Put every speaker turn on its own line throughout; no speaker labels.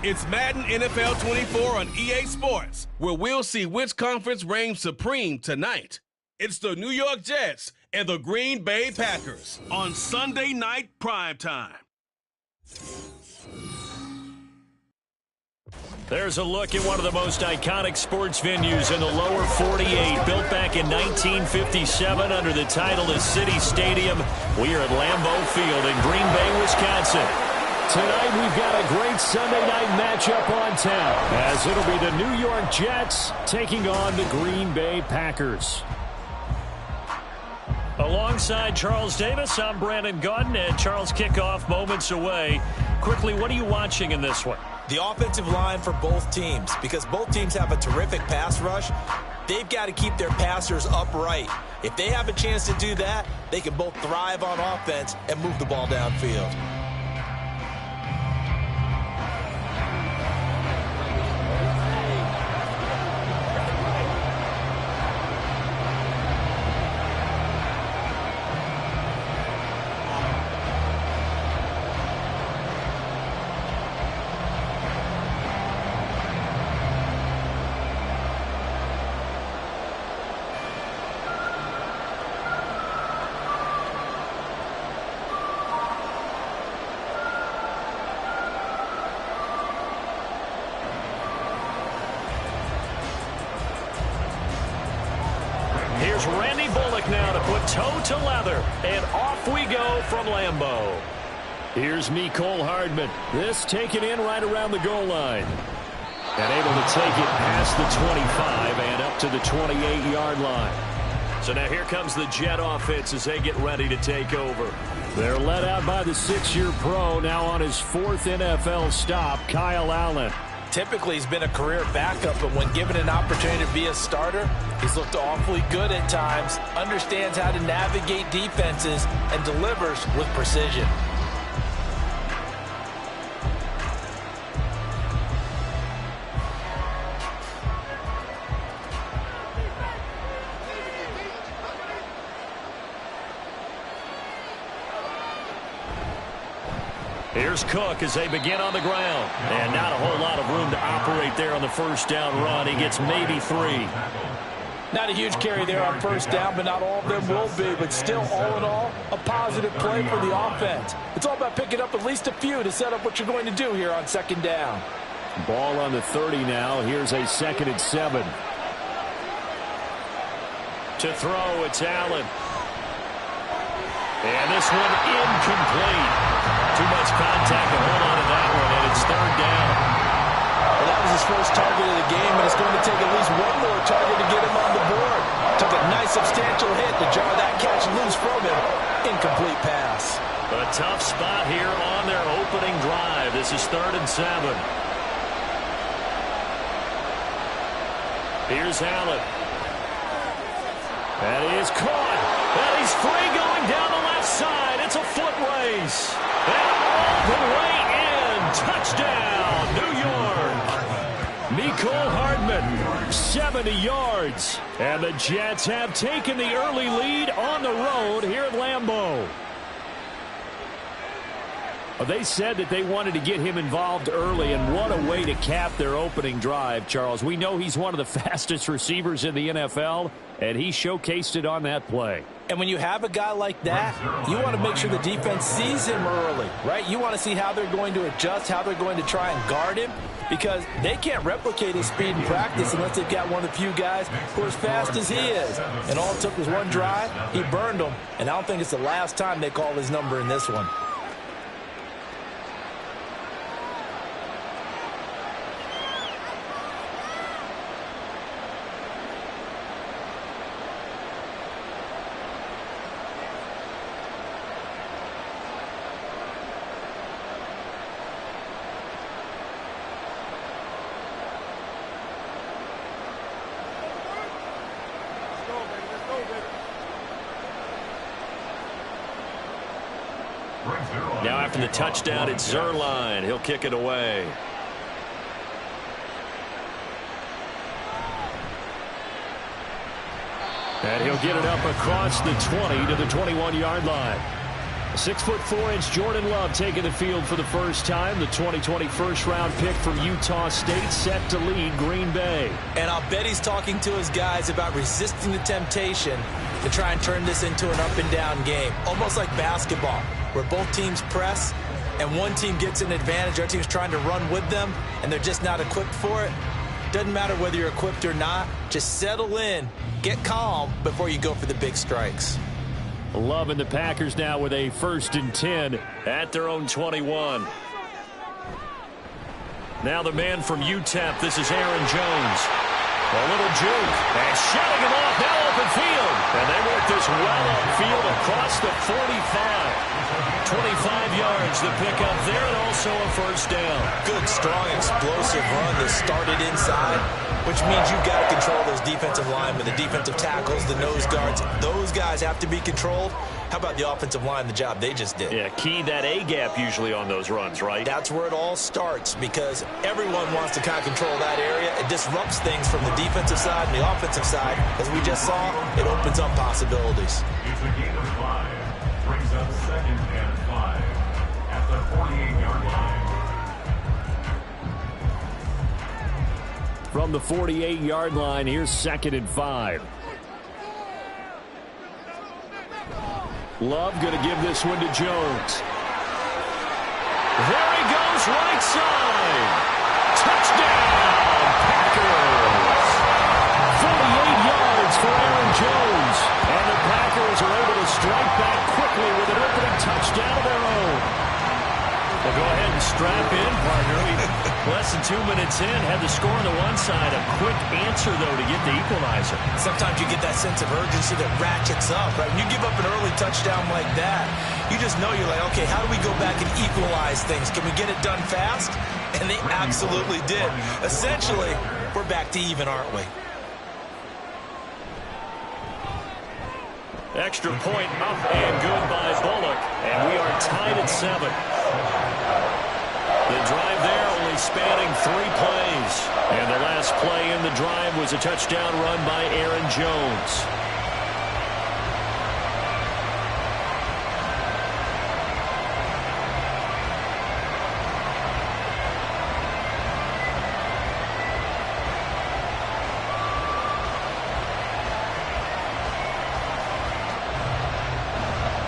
It's Madden NFL 24 on EA Sports, where we'll see which conference reigns supreme tonight. It's the New York Jets and the Green Bay Packers on Sunday night primetime.
There's a look at one of the most iconic sports venues in the lower 48, built back in 1957 under the title of City Stadium. We are at Lambeau Field in Green Bay, Wisconsin. Tonight we've got a great Sunday night matchup on tap, as it'll be the New York Jets taking on the Green Bay Packers. Alongside Charles Davis, I'm Brandon Gaudin, and Charles, kickoff moments away. Quickly, what are you watching in this one?
The offensive line for both teams, because both teams have a terrific pass rush. They've got to keep their passers upright. If they have a chance to do that, they can both thrive on offense and move the ball downfield.
Toe to leather, and off we go from Lambeau. Here's Mecole Hardman. This taken in right around the goal line. And able to take it past the 25 and up to the 28-yard line. So now here comes the Jet offense as they get ready to take over. They're led out by the 6-year pro, now on his 4th NFL stop, Kyle Allen.
Typically, he's been a career backup, but when given an opportunity to be a starter, he's looked awfully good at times, understands how to navigate defenses, and delivers with precision.
Here's Cook as they begin on the ground. And not a whole lot of room to operate there on the first down run. He gets maybe 3.
Not a huge carry there on first down, but not all of them will be. But still, all in all, a positive play for the offense. It's all about picking up at least a few to set up what you're going to do here on second down.
Ball on the 30 now. Here's a 2nd and 7. To throw, it's Allen. And this one incomplete. Too much contact to hold on to that one, and it's 3rd down.
Well, that was his first target of the game, and it's going to take at least one more target to get him on the board. Took a nice substantial hit to jar that catch loose from him. Incomplete pass.
A tough spot here on their opening drive. This is 3rd and 7. Here's Allen. And he is caught. And he's free going down the left side. It's a foot race. And all the way in. Touchdown, New York. Mecole Hardman, 70 yards. And the Jets have taken the early lead on the road here at Lambeau. They said that they wanted to get him involved early, and what a way to cap their opening drive, Charles. We know he's one of the fastest receivers in the NFL, and he showcased it on that play.
And when you have a guy like that, you want to make sure the defense sees him early, right? You want to see how they're going to adjust, how they're going to try and guard him, because they can't replicate his speed in practice unless they've got one of the few guys who are as fast as he is. And all it took was one drive. He burned them, and I don't think it's the last time they call his number in this one.
Now after the touchdown, it's Zuerlein. He'll kick it away. And he'll get it up across the 20 to the 21-yard line. 6'4" Jordan Love taking the field for the first time. The 2020 first-round pick from Utah State set to lead Green Bay.
And I'll bet he's talking to his guys about resisting the temptation to try and turn this into an up-and-down game. Almost like basketball, where both teams press, and one team gets an advantage, the other team's trying to run with them, and they're just not equipped for it. Doesn't matter whether you're equipped or not. Just settle in, get calm before you go for the big strikes.
Love and the Packers now with a 1st and 10 at their own 21. Now the man from UTEP, this is Aaron Jones. A little juke, and shutting him off, now open field. And they work this well upfield across the 45. 25 yards the pickup there, and also a first down.
Good, strong, explosive run that started inside, which means you've got to control those defensive linemen, the defensive tackles, the nose guards. Those guys have to be controlled. How about the offensive line, the job they just did?
Yeah, key that A-gap usually on those runs, right?
That's where it all starts, because everyone wants to kind of control that area. It disrupts things from the defensive side and the offensive side. As we just saw, it opens up possibilities.
It's a game of 5. Brings up 2nd and 5 at the 48-yard line.
From the 48-yard line, here's 2nd and 5. Love going to give this one to Jones. There he goes, right side. Touchdown, Packers. 48 yards for Aaron Jones. And the Packers are able to strike back quickly with an opening touchdown of their own. Well, go ahead and strap in, partner. Less than 2 minutes in, had the score on the one side. A quick answer, though, to get the equalizer.
Sometimes you get that sense of urgency that ratchets up, right? When you give up an early touchdown like that, you just know you're like, okay, how do we go back and equalize things? Can we get it done fast? And they absolutely did. Essentially, we're back to even, aren't we?
Extra point up and good by Bullock. And we are tied at 7. The drive there only spanning 3 plays. And the last play in the drive was a touchdown run by Aaron Jones.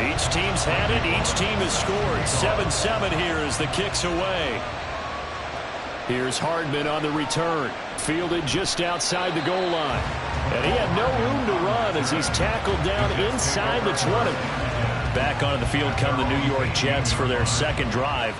Each team's had it. Each team has scored. 7-7 here as the kick's away. Here's Hardman on the return. Fielded just outside the goal line. And he had no room to run as he's tackled down inside the 20. Back onto the field come the New York Jets for their second drive.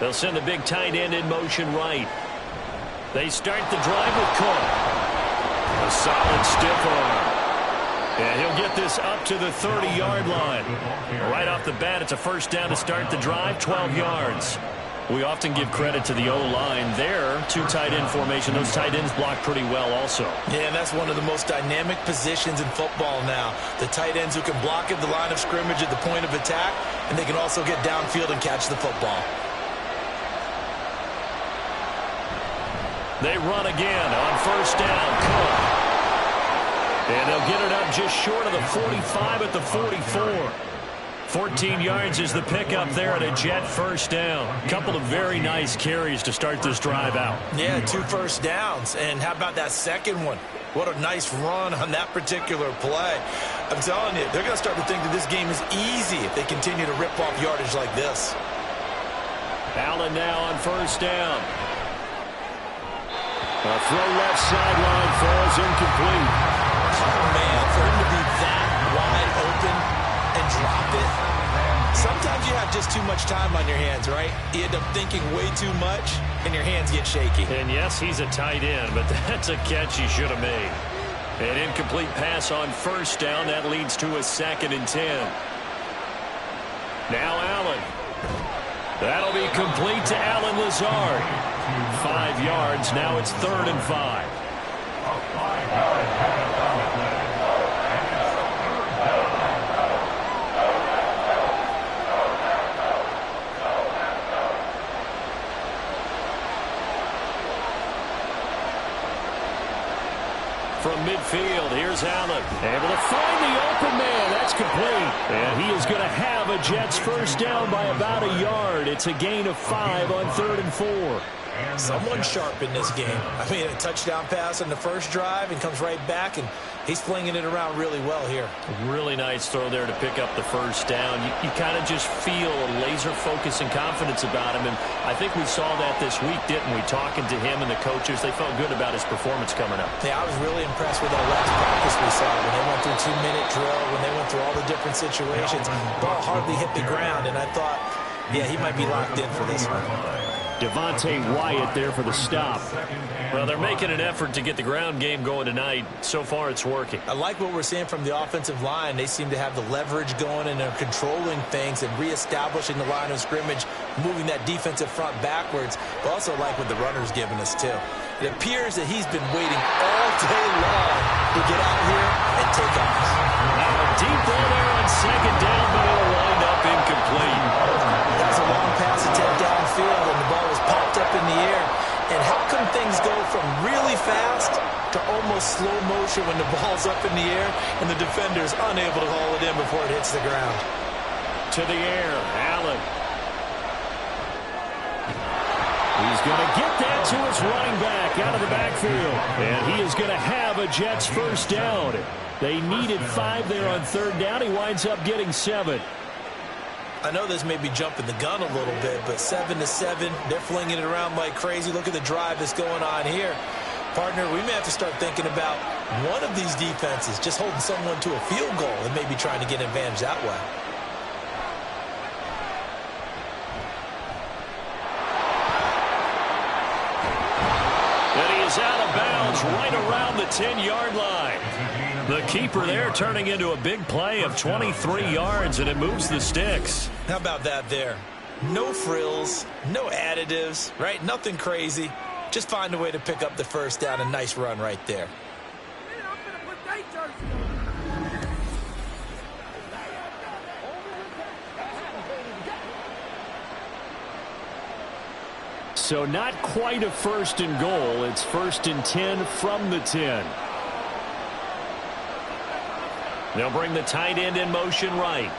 They'll send the big tight end in motion right. They start the drive with Cook. A solid stiff arm. And he'll get this up to the 30-yard line. Right off the bat, it's a first down to start the drive, 12 yards. We often give credit to the O-line there. 2 tight end formation. Those tight ends block pretty well also.
Yeah, and that's one of the most dynamic positions in football now. The tight ends who can block at the line of scrimmage at the point of attack, and they can also get downfield and catch the football.
They run again on first down. Cook. And they'll get it up just short of the 45 at the 44. 14 yards is the pickup there at a Jet first down. Couple of very nice carries to start this drive out.
Yeah, 2 first downs. And how about that second one? What a nice run on that particular play. I'm telling you, they're going to start to think that this game is easy if they continue to rip off yardage like this.
Allen now on first down. A throw left sideline falls incomplete.
Oh, man, for him to be that wide open and drop it. Sometimes you have just too much time on your hands, right? You end up thinking way too much, and your hands get shaky.
And yes, he's a tight end, but that's a catch he should have made. An incomplete pass on first down. That leads to a 2nd and 10. Now Allen. That'll be complete to Alan Lazard. 5 yards. Now it's 3rd and 5. From midfield, here's Allen. Able to find the open man. That's complete. And he is going to have a Jets first down by about a yard. It's a gain of 5 on 3rd and 4.
Someone sharp in this game. I mean, a touchdown pass on the first drive and comes right back, and he's flinging it around really well here.
Really nice throw there to pick up the first down. You kind of just feel a laser focus and confidence about him, and I think we saw that this week, didn't we? Talking to him and the coaches, they felt good about his performance coming up.
Yeah, I was really impressed with that last practice we saw when they went through 2-minute drill, when they went through all the different situations. Ball hardly hit the ground, and I thought, yeah, he might be locked in for this one.
Devontae Wyatt there for the stop. Well, they're making an effort to get the ground game going tonight. So far, it's working.
I like what we're seeing from the offensive line. They seem to have the leverage going, and they're controlling things and reestablishing the line of scrimmage, moving that defensive front backwards. But also like what the runner's giving us, too. It appears that he's been waiting all day long to get out here and take off.
Now, a deep ball there on 2nd down, but it'll wind up incomplete.
That's a long pass attempt downfield, and the ball was popped up in the air. And how come things go from really fast to almost slow motion when the ball's up in the air and the defender's unable to haul it in before it hits the ground?
To the air, Allen. He's going to get that to his running back out of the backfield. And he is going to have a Jets first down. They needed 5 there on 3rd down. He winds up getting 7.
I know this may be jumping the gun a little bit, but 7-7, they're flinging it around like crazy. Look at the drive that's going on here. Partner, we may have to start thinking about one of these defenses just holding someone to a field goal and maybe trying to get an advantage that way.
And he is out of bounds right around the 10-yard line. The keeper there turning into a big play of 23 yards, and it moves the sticks.
How about that there? No frills, no additives, right? Nothing crazy. Just find a way to pick up the first down. A nice run right there.
So not quite a 1st and goal. It's 1st and 10 from the 10. They'll bring the tight end in motion right.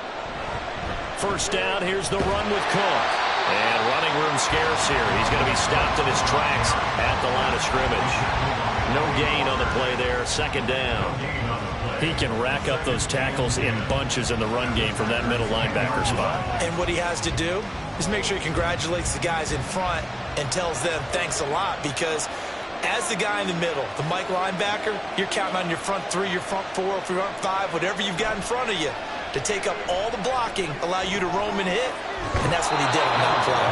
First down, here's the run with Cook. And running room scarce here. He's going to be stopped in his tracks at the line of scrimmage. No gain on the play there. 2nd down. He can rack up those tackles in bunches in the run game from that middle linebacker spot.
And what he has to do is make sure he congratulates the guys in front and tells them thanks a lot, because as the guy in the middle, the Mike linebacker, you're counting on your front 3, your front 4, your front 5, whatever you've got in front of you to take up all the blocking, allow you to roam and hit. And that's what he did on that play.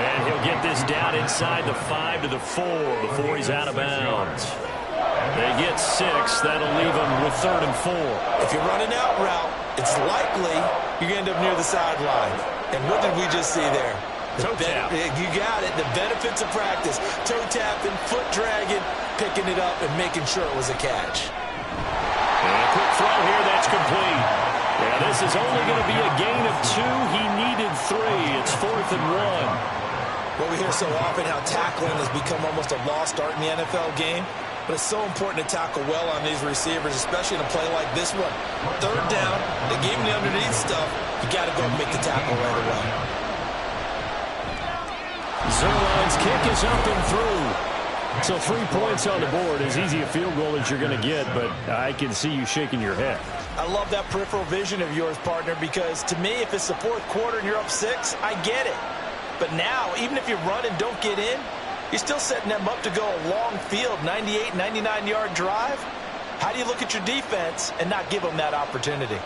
And he'll get this down inside the 5 to the 4 before he's out of bounds. They get 6. That'll leave them with 3rd and 4.
If you're running out route, it's likely you're going to end up near the sideline. And what did we just see there?
Toe tap.
You got it. The benefits of practice. Toe tapping, foot dragging, picking it up, and making sure it was a catch.
And a quick throw here. That's complete. Yeah, this is only going to be a gain of 2. He needed 3. It's 4th and 1.
Well, we hear so often how tackling has become almost a lost art in the NFL game. But it's so important to tackle well on these receivers, especially in a play like this one. 3rd down, they gave him the underneath stuff. You got to go and make the tackle right away.
Zerline's kick is up and through. So 3 points on the board. As easy a field goal as you're going to get, but I can see you shaking your head.
I love that peripheral vision of yours, partner, because to me, if it's the 4th quarter and you're up 6, I get it. But now, even if you run and don't get in, you're still setting them up to go a long field, 98, 99-yard drive. How do you look at your defense and not give them that opportunity?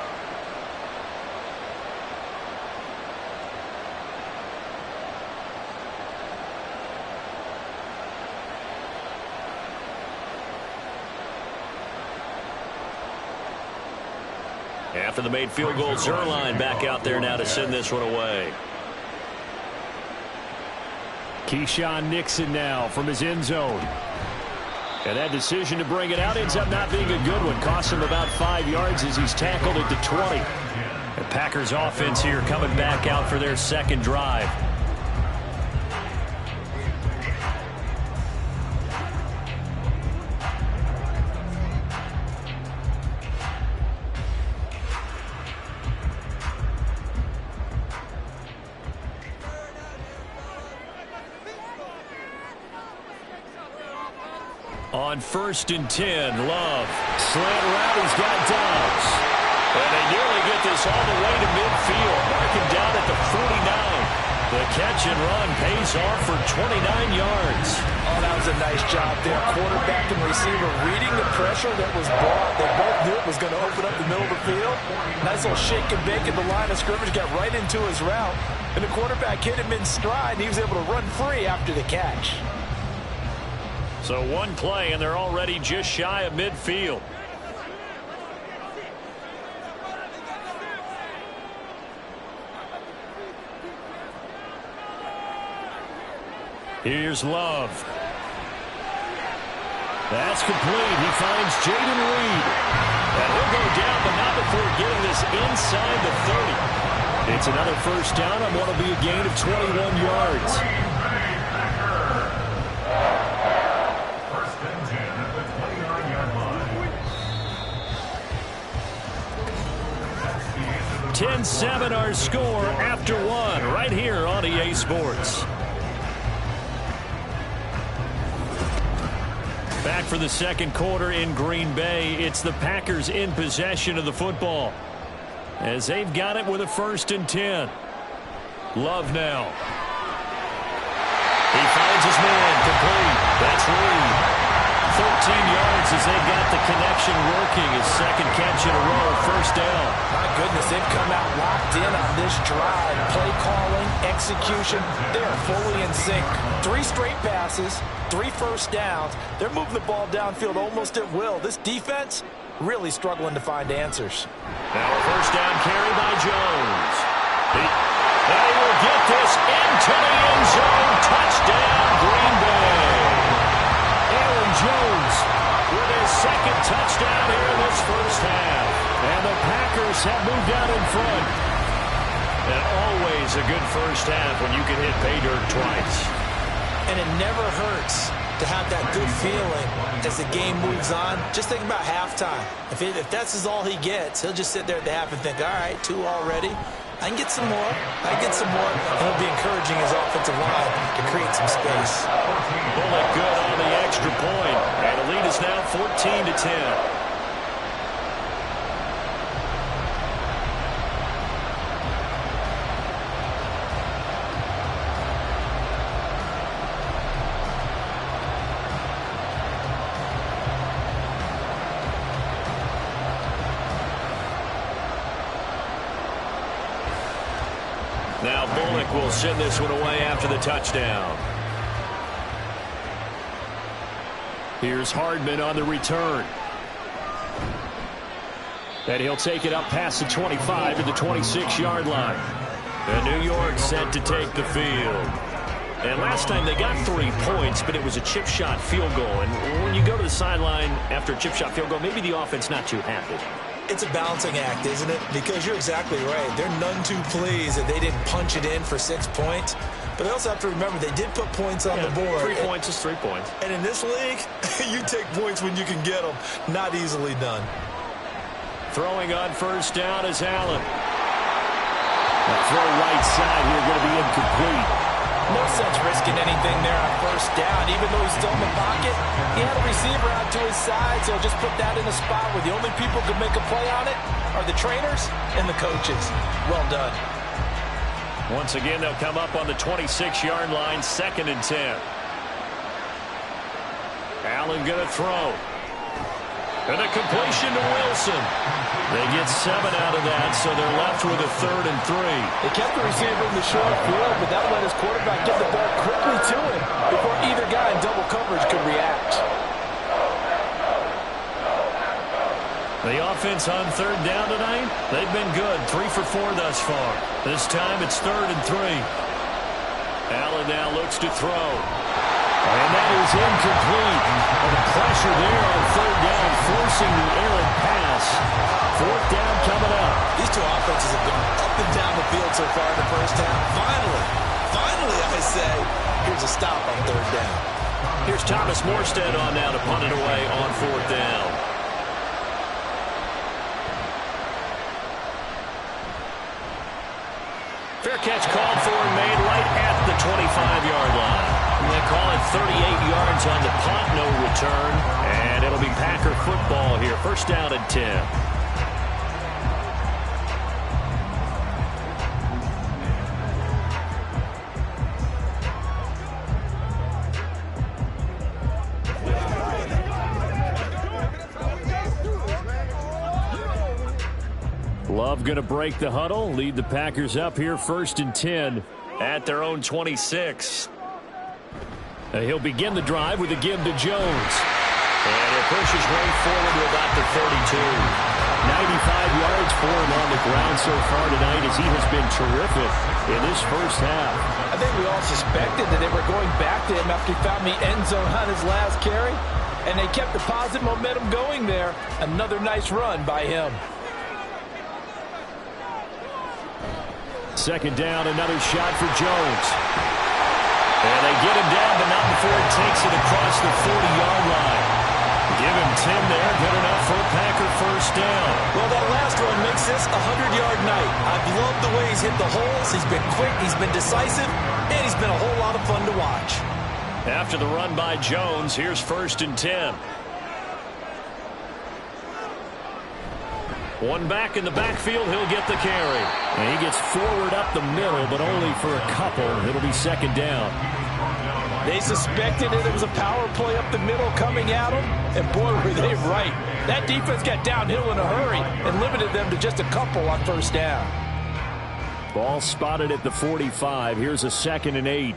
After the made field goal, Zerline back out there now to send this one away. Keyshawn Nixon now from his end zone. And that decision to bring it out ends up not being a good one. Costs him about 5 yards as he's tackled at the 20. The Packers offense here coming back out for their second drive. On 1st and 10, Love. Slant route, he's got Downs. And they nearly get this all the way to midfield. Marking down at the 49. The catch and run pays off for 29 yards.
Oh, that was a nice job there. Quarterback and receiver reading the pressure that was brought. They both knew it was going to open up the middle of the field. Nice little shake and bake at the line of scrimmage. Got right into his route. And the quarterback hit him in stride. And he was able to run free after the catch.
So one play, and they're already just shy of midfield. Here's Love. That's complete. He finds Jaden Reed. And he'll go down, but not before getting this inside the 30. It's another first down on what will be a gain of 21 yards. 10-7 our score after one right here on EA Sports. Back for the second quarter in Green Bay. It's the Packers in possession of the football as they've got it with a 1st and 10. Love now. He finds his man complete. That's Reed. 13 yards as they've got the connection working. His second catch in a row, first down.
My goodness, they've come out locked in on this drive. Play calling, execution, they are fully in sync. 3 straight passes, 3 first downs. They're moving the ball downfield almost at will. This defense really struggling to find answers.
Now a first down carry by Jones. They will get this into the end zone. Touchdown, Green Bay. Jones with his second touchdown here in this first half. And the Packers have moved out in front. And always a good first half when you can hit pay dirt twice.
And it never hurts to have that good feeling as the game moves on. Just think about halftime. If that's all he gets, he'll just sit there at the half and think, all right, 2 already. I can get some more. I can get some more. And he'll be encouraging his offensive line to create some space.
Bullock good on the extra point. And the lead is now 14-10. Now Bullock will send this one away after the touchdown. Here's Hardman on the return. And he'll take it up past the 25 to the 26-yard line. And New York set to take the field. And last time they got 3 points, but it was a chip shot field goal. And when you go to the sideline after a chip shot field goal, maybe the offense not too happy.
It's a balancing act, isn't it? Because you're exactly right. They're none too pleased that they didn't punch it in for 6 points. But they also have to remember they did put points on the board.
3 points is 3 points.
And in this league, you take points when you can get them. Not easily done.
Throwing on first down is Allen. That throw right side here going to be incomplete.
No sense risking anything there on first down. Even though he's still in the pocket, he had a receiver out to his side, so just put that in a spot where the only people who can make a play on it are the trainers and the coaches. Well done.
Once again, they'll come up on the 26-yard line, 2nd and 10. Allen going to throw. And a completion to Wilson. They get 7 out of that, so they're left with a 3rd and 3.
They kept the receiver in the short field, but that let his quarterback get the ball quickly to him before either guy in double coverage could react.
The offense on 3rd down tonight, they've been good. 3 for 4 thus far. This time it's 3rd and 3. Allen now looks to throw. And that is incomplete. And the pressure there on third down, forcing the errant pass. Fourth down coming up.
These two offenses have gone up and down the field so far in the first half. Finally, I say, here's a stop on third down.
Here's Thomas Morstead on now to punt it away on fourth down. Fair catch called for and made right at the 25-yard line. They call it 38 yards on the punt, no return. And it'll be Packer football here. First down and 10. Love going to break the huddle, lead the Packers up here first and 10 at their own 26. He'll begin the drive with a give to Jones. And he'll push his way forward to about the 32. 95 yards for him on the ground so far tonight as he has been terrific in this first half.
I think we all suspected that they were going back to him after he found the end zone on his last carry. And they kept the positive momentum going there. Another nice run by him.
Second down, another shot for Jones. And they get him down, but not before he takes it across the 40-yard line. Give him 10 there, good enough for a Packer first down.
Well, that last one makes this a 100-yard night. I've loved the way he's hit the holes. He's been quick, he's been decisive, and he's been a whole lot of fun to watch.
After the run by Jones, here's first and 10. One back in the backfield, he'll get the carry. And he gets forward up the middle, but only for a couple. It'll be second down.
They suspected it was a power play up the middle coming at them, and boy, were they right. That defense got downhill in a hurry and limited them to just a couple on first down.
Ball spotted at the 45. Here's a second and 8.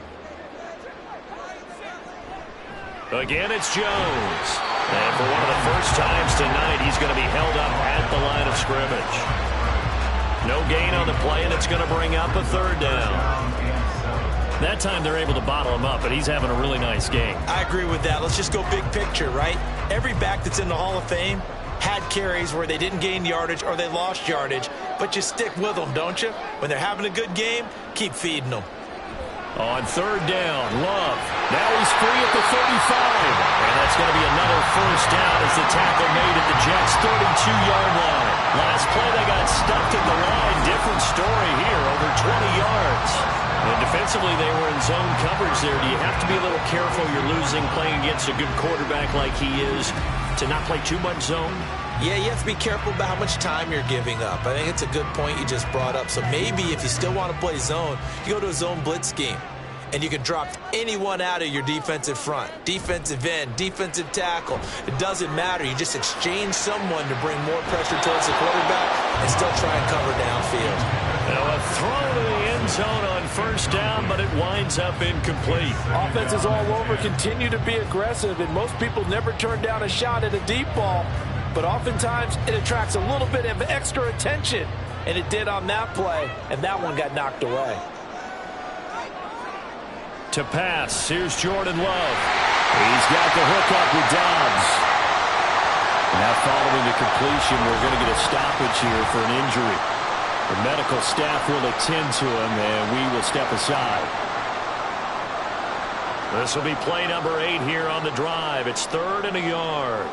Again, it's Jones. And for one of the first times tonight, he's going to be held up at the line of scrimmage. No gain on the play, and it's going to bring up a third down. That time they're able to bottle him up, but he's having a really nice game.
I agree with that. Let's just go big picture, right? Every back that's in the Hall of Fame had carries where they didn't gain yardage or they lost yardage, but you stick with them, don't you? When they're having a good game, keep feeding them.
On third down, Love. Now he's free at the 35. And that's going to be another first down as the tackle made at the Jets' 32-yard line. Last play, they got stuffed at the line. Different story here, over 20 yards. And defensively, they were in zone coverage there. Do you have to be a little careful? You're losing, playing against a good quarterback like he is, to not play too much zone?
Yeah, you have to be careful about how much time you're giving up. I think it's a good point you just brought up. So maybe if you still want to play zone, you go to a zone blitz scheme. And you can drop anyone out of your defensive front. Defensive end, defensive tackle. It doesn't matter. You just exchange someone to bring more pressure towards the quarterback and still try and cover downfield.
Now a throw to the end zone on first down, but it winds up incomplete.
Offenses all over continue to be aggressive, and most people never turn down a shot at a deep ball. But oftentimes, it attracts a little bit of extra attention. And it did on that play, and that one got knocked away.
To pass, here's Jordan Love. He's got the hook up with Dobbs. Now following the completion, we're going to get a stoppage here for an injury. The medical staff will attend to him, and we will step aside. This will be play number 8 here on the drive. It's 3rd and a yard.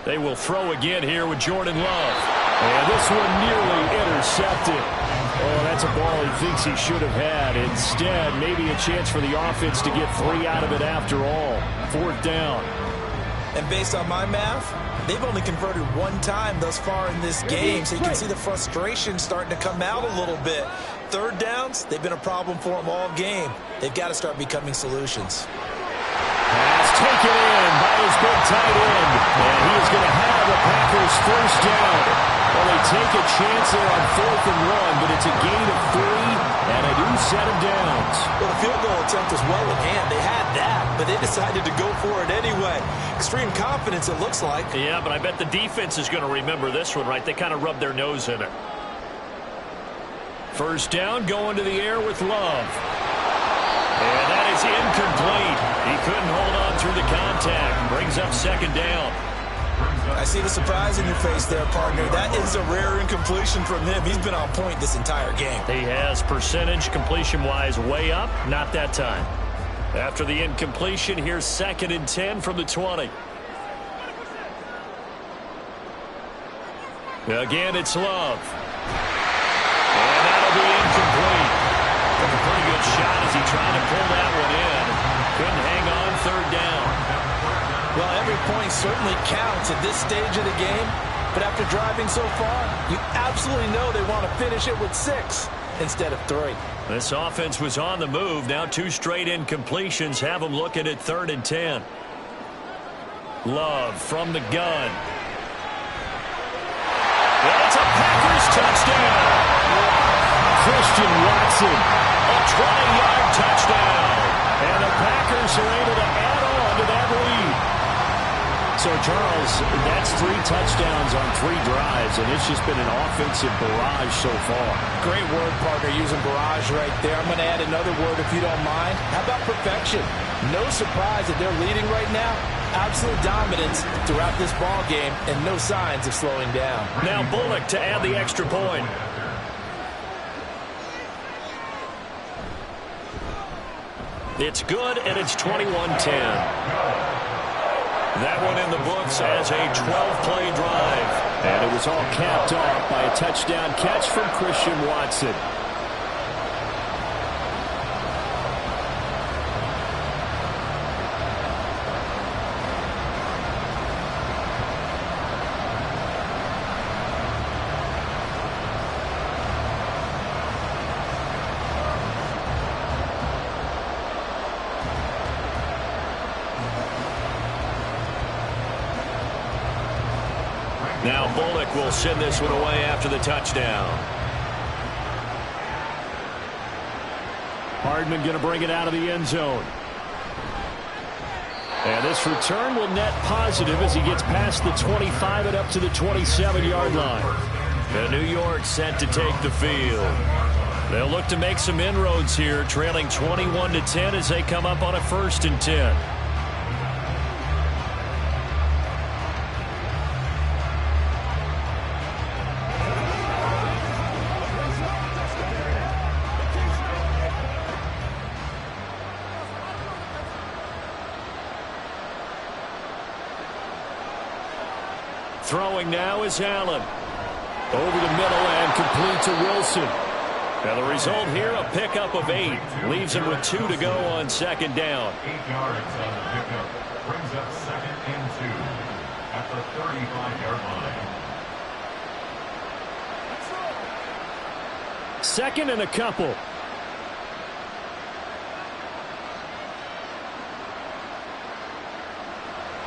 They will throw again here with Jordan Love. And this one nearly intercepted. Oh, that's a ball he thinks he should have had. Instead, maybe a chance for the offense to get 3 out of it after all. 4th down.
And based on my math, they've only converted 1 time thus far in this game, so you can see the frustration starting to come out a little bit. 3rd downs, they've been a problem for them all game. They've got to start becoming solutions.
Pass taken in by his big tight end. And he is going to have the Packers first down. Well, they take a chance there on 4th and 1, but it's a gain of 3 and a new set of downs.
Well, the field goal attempt was well in hand. They had that, but they decided to go for it anyway. Extreme confidence, it looks like.
Yeah, but I bet the defense is going to remember this one, right? They kind of rubbed their nose in it. First down, going to the air with Love. And that is incomplete. He couldn't hold on through the contact. Brings up second down.
I see the surprise in your face there, partner. That is a rare incompletion from him. He's been on point this entire game.
He has percentage completion-wise way up. Not that time. After the incompletion, here's 2nd and 10 from the 20. Again, it's Love. And that'll be incomplete. Took a pretty good shot as he tried to pull that one in. Couldn't hang on, 3rd down.
Well, every point certainly counts at this stage of the game. But after driving so far, you absolutely know they want to finish it with 6 instead of 3.
This offense was on the move. Now 2 straight incompletions have them looking at 3rd and 10. Love from the gun. That's a Packers touchdown. Christian Watson, a 20-yard touchdown. And the Packers are able to add on to that lead. So, Charles, that's 3 touchdowns on 3 drives, and it's just been an offensive barrage so far.
Great word, partner, using barrage right there. I'm going to add another word if you don't mind. How about perfection? No surprise that they're leading right now. Absolute dominance throughout this ball game and no signs of slowing down.
Now Bullock to add the extra point. It's good, and it's 21-10. That one in the books as a 12-play drive. And it was all capped off by a touchdown catch from Christian Watson. Now Bullock will send this one away after the touchdown. Hardman going to bring it out of the end zone. And this return will net positive as he gets past the 25 and up to the 27-yard line. And New York set to take the field. They'll look to make some inroads here, trailing 21-10 as they come up on a 1st and 10. Throwing now is Allen. Over the middle and complete to Wilson. And the result here, a pickup of 8. Leaves him with 2 to go on 2nd down.
8 yards on the pickup. Brings up 2nd and 2 at the 35-yard line.
2nd and a couple.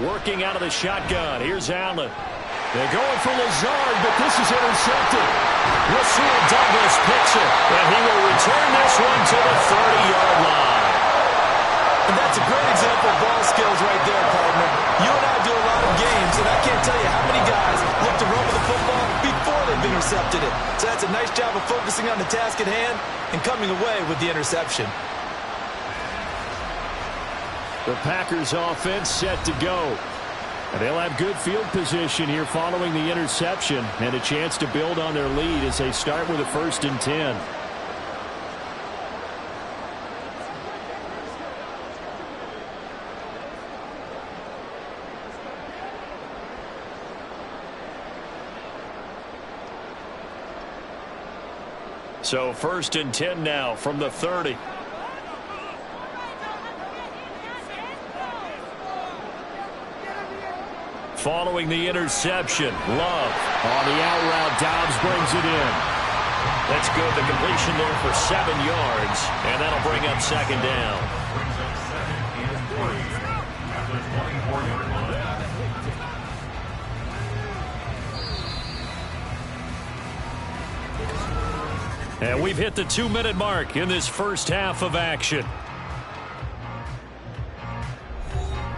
Working out of the shotgun. Here's Allen. They're going for Lazard, but this is intercepted. Rasul Douglas picks it, and he will return this one to the 30-yard line.
And that's a great example of ball skills right there, partner. You and I do a lot of games, and I can't tell you how many guys look to run with the football before they've intercepted it. So that's a nice job of focusing on the task at hand and coming away with the interception.
The Packers offense set to go. And they'll have good field position here following the interception and a chance to build on their lead as they start with a 1st and 10. So 1st and 10 now from the 30. Following the interception, Love on the out route. Dobbs brings it in. That's good. The completion there for 7 yards, and that'll bring up 2nd down.
Brings up 2nd and 3 at the 24-yard line.
And we've hit the 2-minute mark in this first half of action.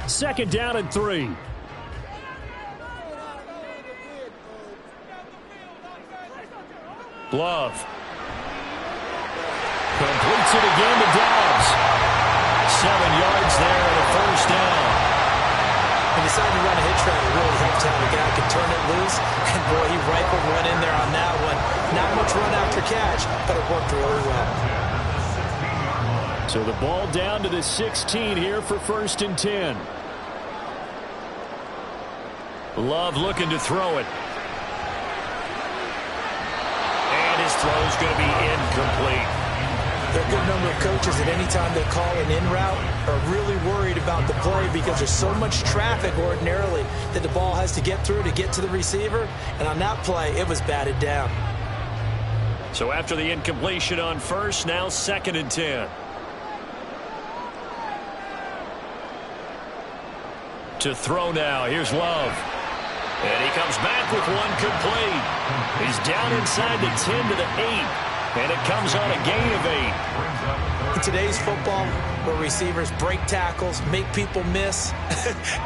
2nd down and 3. Love. it again to Dobbs. 7 yards there and a first down.
He decided to run a hitch route. It really helped to have a guy who could turn it loose. And, boy, he rifled one in there on that one. Not much run after catch, but it worked really well.
So the ball down to the 16 here for 1st and 10. Love looking to throw it. And his throw's going to be incomplete.
There are a good number of coaches at any time they call an in route are really worried about the play because there's so much traffic ordinarily that the ball has to get through to get to the receiver. And on that play, it was batted down.
So after the incompletion on 1st, now 2nd and 10. To throw now. Here's Love. And he comes back with one complete. He's down inside the 10 to the 8. And it comes on a gain of 8.
In today's football, where receivers break tackles, make people miss,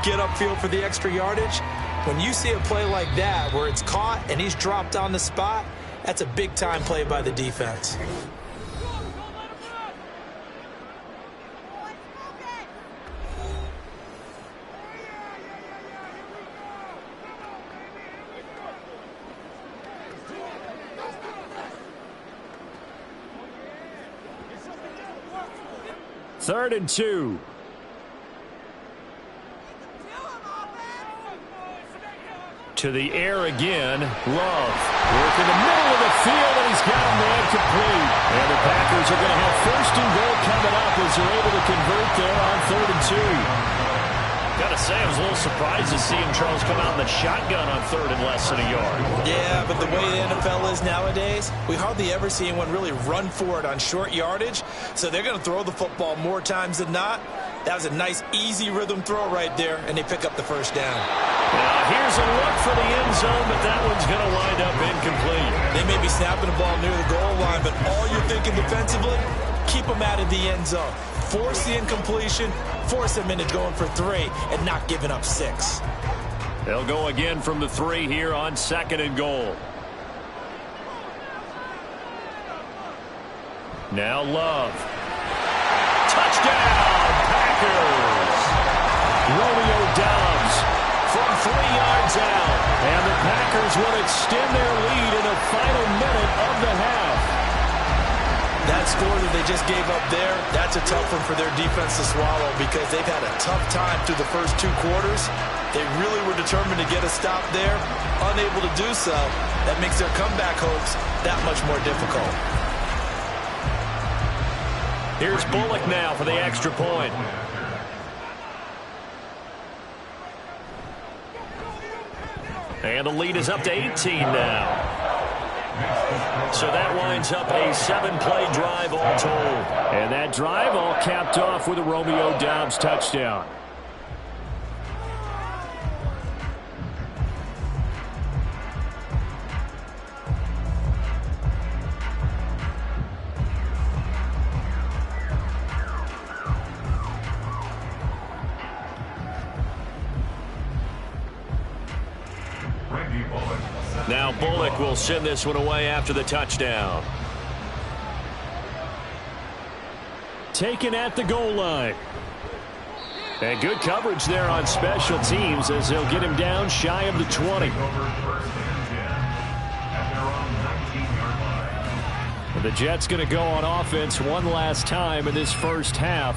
get upfield for the extra yardage, when you see a play like that where it's caught and he's dropped on the spot, that's a big-time play by the defense.
Third and 2. To the air again. Love. Work in the middle of the field, and he's got a man complete. And the Packers are going to have 1st and goal coming up as they're able to convert there on 3rd and 2. Gotta say, I was a little surprised to see him, Charles, come out in the shotgun on 3rd and less than a yard.
Yeah, but the way the NFL is nowadays, we hardly ever see anyone really run for it on short yardage. So they're going to throw the football more times than not. That was a nice, easy rhythm throw right there, and they pick up the 1st down.
Now here's a look for the end zone, but that one's going to wind up incomplete.
They may be snapping the ball near the goal line, but all you're thinking defensively, keep them out of the end zone. Force the incompletion, force them into going for 3 and not giving up 6.
They'll go again from the 3 here on 2nd and goal. Now Love. Touchdown, Packers! Romeo Dobbs from 3 yards out. And the Packers will extend their lead in the final minute of the half.
That score that they just gave up there, that's a tough one for their defense to swallow because they've had a tough time through the first 2 quarters. They really were determined to get a stop there. Unable to do so, that makes their comeback hopes that much more difficult.
Here's Bullock now for the extra point. And the lead is up to 18 now. So that winds up a 7-play drive all told. And that drive all capped off with a Romeo Dobbs touchdown. Now Bullock will send this one away after the touchdown. Taken at the goal line. And good coverage there on special teams as they'll get him down shy of the 20. The Jets going to go on offense one last time in this first half.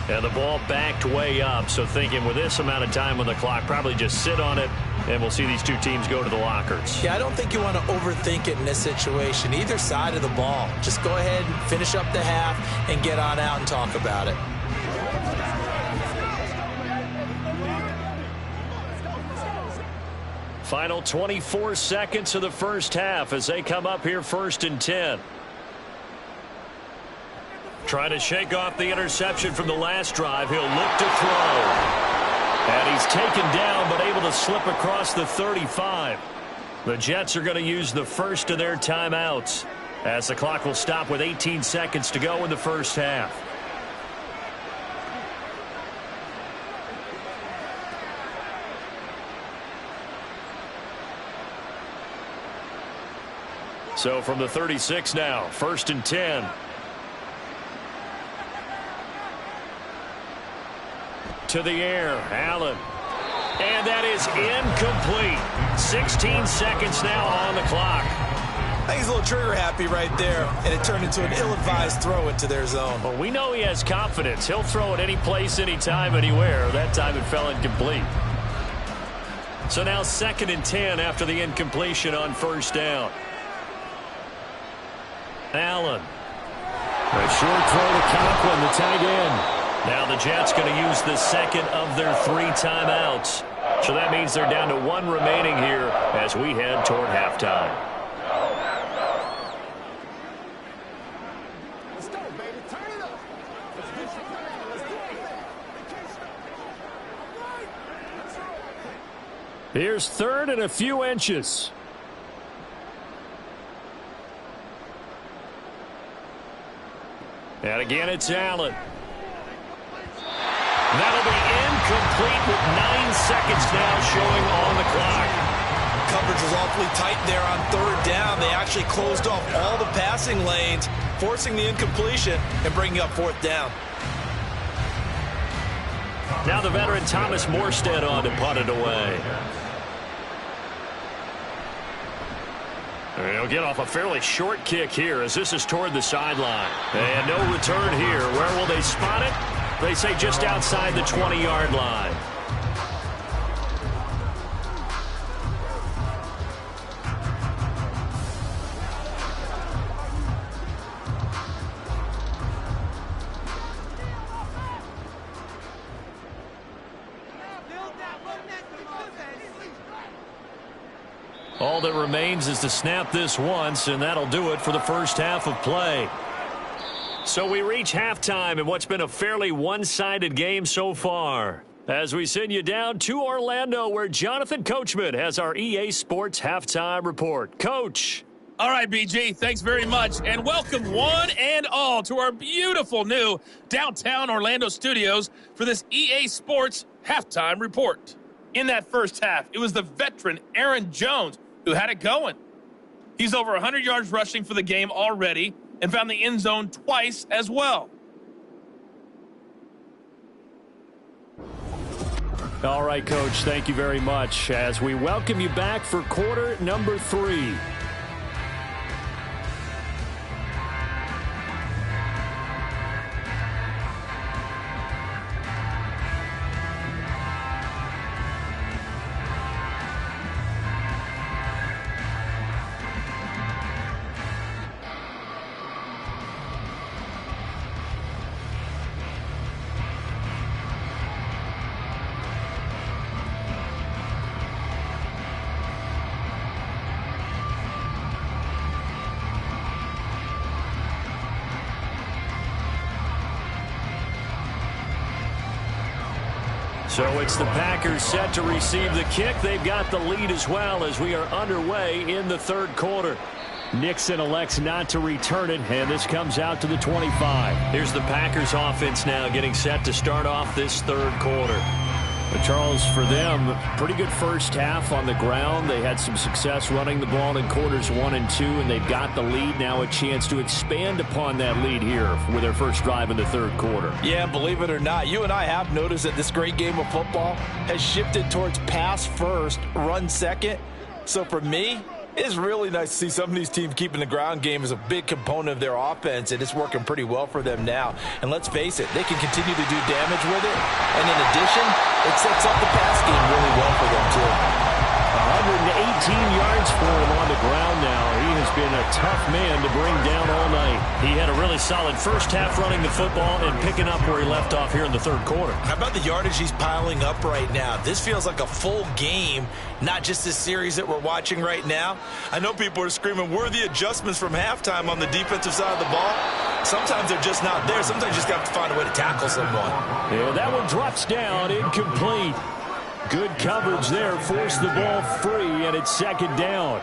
And the ball backed way up, so thinking with this amount of time on the clock, probably just sit on it, and we'll see these two teams go to the lockers.
Yeah, I don't think you want to overthink it in this situation. Either side of the ball. Just go ahead and finish up the half and get on out and talk about it.
Final 24 seconds of the first half as they come up here 1st and 10. Trying to shake off the interception from the last drive. He'll look to throw. And he's taken down but able to slip across the 35. The Jets are going to use the first of their timeouts as the clock will stop with 18 seconds to go in the first half. So from the 36 now, 1st and 10. to the air. Allen. And that is incomplete. 16 seconds now on the clock.
I think he's a little trigger happy right there, and it turned into an ill-advised throw into their zone.
Well, we know he has confidence. He'll throw it any place, anytime, anywhere. That time it fell incomplete. So now 2nd and 10 after the incompletion on first down. Allen. A short throw to Conklin, the tight end. Now the Jets going to use the second of their 3 timeouts. So that means they're down to 1 remaining here as we head toward halftime.
Let's go, baby. Turn it up.
Here's 3rd and a few inches. And again, it's Allen. That'll be incomplete with 9 seconds now showing on the clock.
Coverage was awfully tight there on 3rd down. They actually closed off all the passing lanes, forcing the incompletion and bringing up 4th down.
Now the veteran Thomas Morstead on to punt it away. He'll get off a fairly short kick here as this is toward the sideline. And no return here. Where will they spot it? They say just outside the 20-yard line. All that remains is to snap this once, and that'll do it for the first half of play. So we reach halftime in what's been a fairly one-sided game so far. As we send you down to Orlando, where Jonathan Coachman has our EA Sports Halftime Report. Coach.
All right, BG, thanks very much, and welcome one and all to our beautiful new downtown Orlando studios for this EA Sports Halftime Report. In that first half, it was the veteran Aaron Jones who had it going. He's over 100 yards rushing for the game already and found the end zone twice as well.
All right, Coach, thank you very much as we welcome you back for quarter number 3. So it's the Packers set to receive the kick. They've got the lead as well as we are underway in the third quarter. Nixon elects not to return it, and this comes out to the 25. Here's the Packers offense now getting set to start off this third quarter. But Charles, for them, pretty good first half on the ground. They had some success running the ball in quarters 1 and 2, and they've got the lead now, a chance to expand upon that lead here with their first drive in the third quarter.
Yeah, believe it or not, you and I have noticed that this great game of football has shifted towards pass first, run second. So for me, it's really nice to see some of these teams keeping the ground game as a big component of their offense, and it's working pretty well for them now. And let's face it, they can continue to do damage with it. And in addition, it sets up the pass game really well for them, too.
118 yards for him on the ground now. He has been a tough man to bring down all night. He had a really solid first half running the football and picking up where he left off here in the third quarter.
How about the yardage he's piling up right now? This feels like a full game, not just this series that we're watching right now. I know people are screaming, where are the adjustments from halftime on the defensive side of the ball? Sometimes they're just not there. Sometimes you just got to find a way to tackle someone.
Yeah, that one drops down, incomplete. Good coverage there, forced the ball free, and it's second down.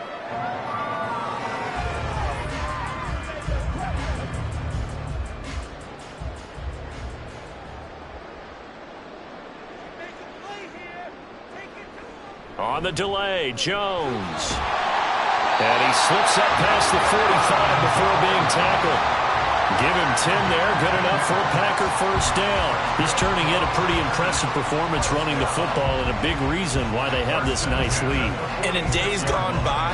On the delay, Jones. And he slips up past the 45 before being tackled. Give him 10 there. Good enough for a Packer first down. He's turning in a pretty impressive performance running the football and a big reason why they have this nice lead.
And in days gone by,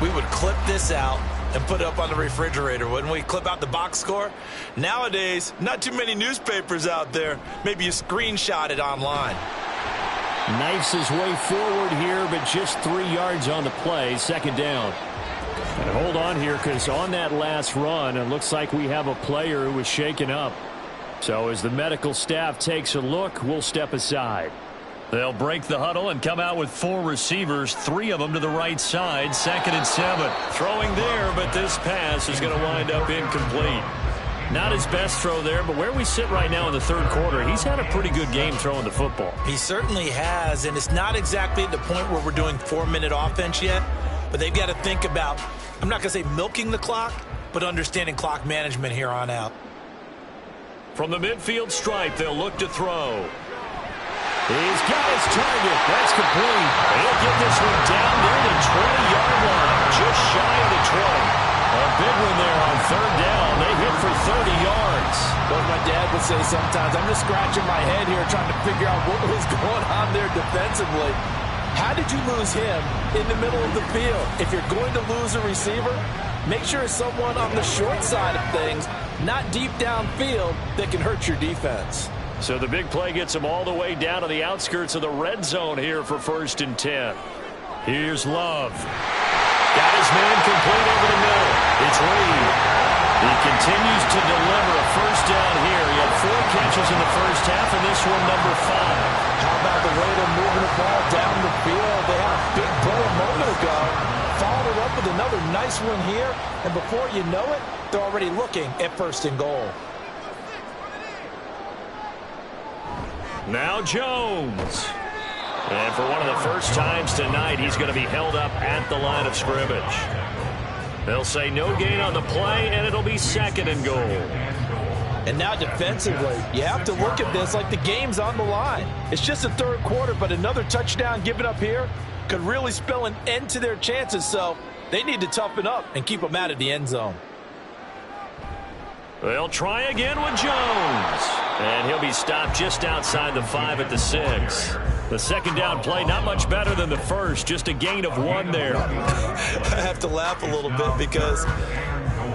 we would clip this out and put it up on the refrigerator, wouldn't we? Clip out the box score. Nowadays, not too many newspapers out there. Maybe you screenshot it online.
Knifes his way forward here, but just 3 yards on the play. Second down. And hold on here, because on that last run, it looks like we have a player who was shaken up. So as the medical staff takes a look, we'll step aside. They'll break the huddle and come out with 4 receivers, 3 of them to the right side. 2nd and 7. Throwing there, but this pass is going to wind up incomplete. Not his best throw there, but where we sit right now in the third quarter, he's had a pretty good game throwing the football.
He certainly has, and it's not exactly at the point where we're doing 4-minute offense yet, but they've got to think about, I'm not going to say milking the clock, but understanding clock management here on out.
From the midfield stripe, they'll look to throw. He's got his target. That's complete. He'll get this one down near the 20-yard line, just shy of the 20. A big one there on third down. They hit for 30 yards.
What my dad would say sometimes, I'm just scratching my head here trying to figure out what was going on there defensively. How did you lose him in the middle of the field? If you're going to lose a receiver, make sure it's someone on the short side of things, not deep downfield, that can hurt your defense.
So the big play gets him all the way down to the outskirts of the red zone here for 1st and 10. Here's Love. Got his man complete over the middle. It's Reed. He continues to deliver a first down here. He had 4 catches in the first half, and this one number 5.
How about the way they're moving the ball down the field? They had a big play a moment ago. Followed it up with another nice one here, and before you know it, they're already looking at 1st and goal.
Now Jones. And for one of the first times tonight, he's going to be held up at the line of scrimmage. They'll say no gain on the play, and it'll be 2nd and goal.
And now defensively, you have to look at this like the game's on the line. It's just the third quarter, but another touchdown given up here could really spell an end to their chances, so they need to toughen up and keep them out of the end zone.
They'll try again with Jones. And he'll be stopped just outside the 5 at the 6. The second down play, not much better than the first, just a gain of 1 there.
I have to laugh a little bit because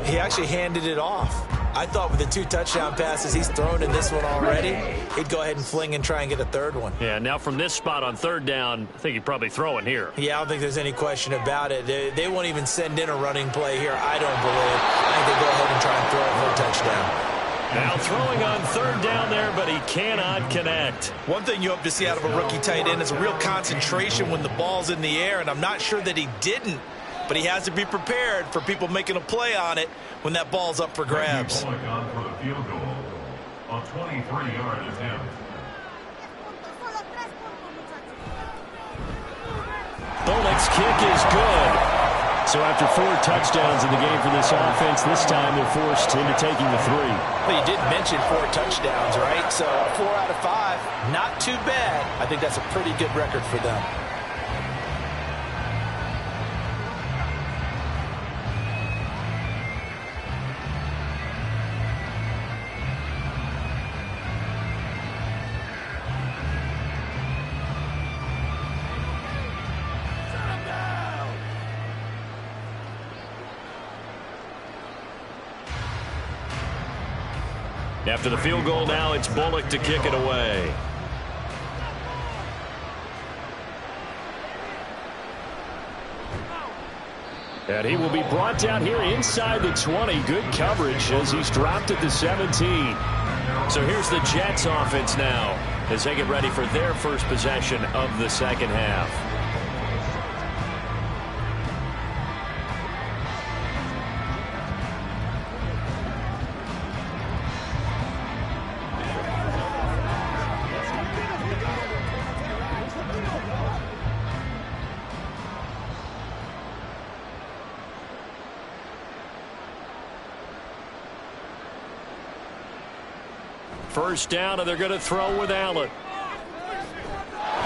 he actually handed it off. I thought with the 2 touchdown passes he's thrown in this one already, he'd go ahead and fling and try and get a 3rd one.
Yeah, now from this spot on 3rd down, I think he'd probably throw it here.
Yeah, I don't think there's any question about it. They won't even send in a running play here, I don't believe. I think they go ahead and try and throw it for a touchdown.
Now throwing on 3rd down there, but he cannot connect.
One thing you hope to see out of a rookie tight end is a real concentration when the ball's in the air, and I'm not sure that he didn't, but he has to be prepared for people making a play on it when that ball's up for grabs.
For the field goal, a 23-yard attempt.
Bolek's kick is good. So after 4 touchdowns in the game for this offense, this time they're forced into taking the 3.
Well, you did mention 4 touchdowns, right? So 4 out of 5, not too bad. I think that's a pretty good record for them.
After the field goal now, it's Bullock to kick it away. And he will be brought down here inside the 20. Good coverage as he's dropped at the 17. So here's the Jets offense now as they get ready for their first possession of the second half. First down, and they're going to throw with Allen.